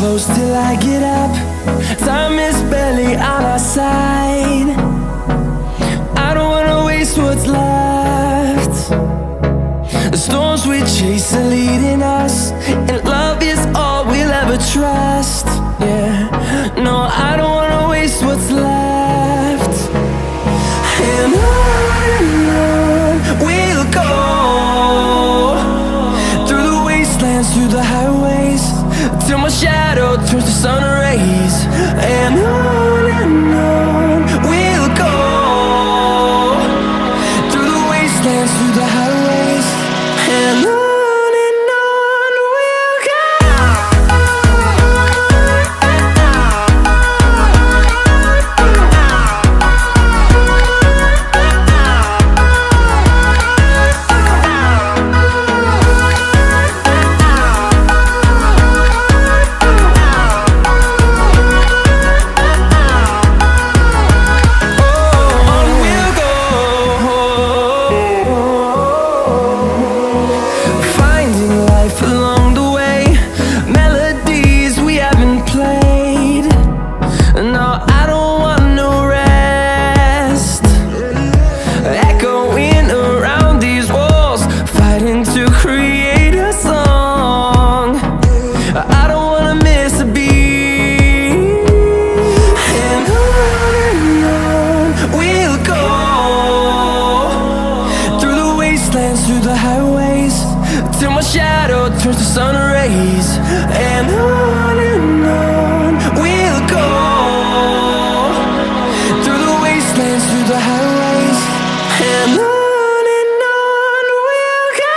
close till I get up. Time is barely on our side. I don't wanna waste what's left. The storms we chase are leading us, and love is all we'll ever trust. Yeah, no, I don't wanna waste what's left. And on we'll go, through the wastelands, through the highways, till my shadow turns to sun rays. And on we'll go, through the wastelands, through the highways, and on we'll go. Through the highways, till my shadow turns to sun rays. And on we'll go, through the wastelands, through the highways, and on we'll go.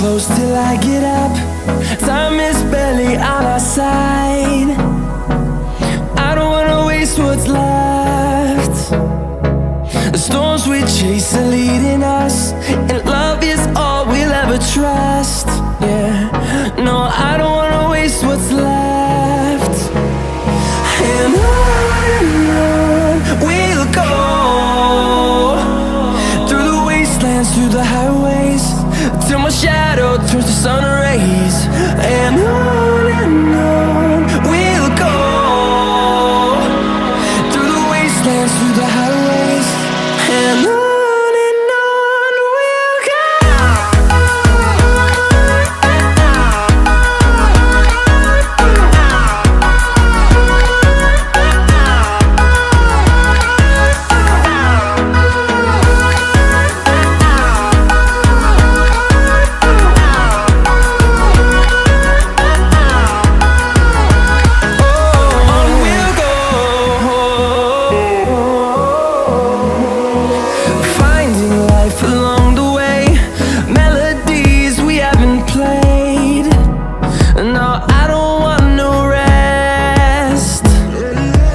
close till I get up. Time is barely on our side. I don't wanna waste what's left. The storms we chase are leading us, and love is all we'll ever trust. Yeah, no, I don't wanna waste what's left. And on we'll go, through the wastelands, through the highways, till my shadow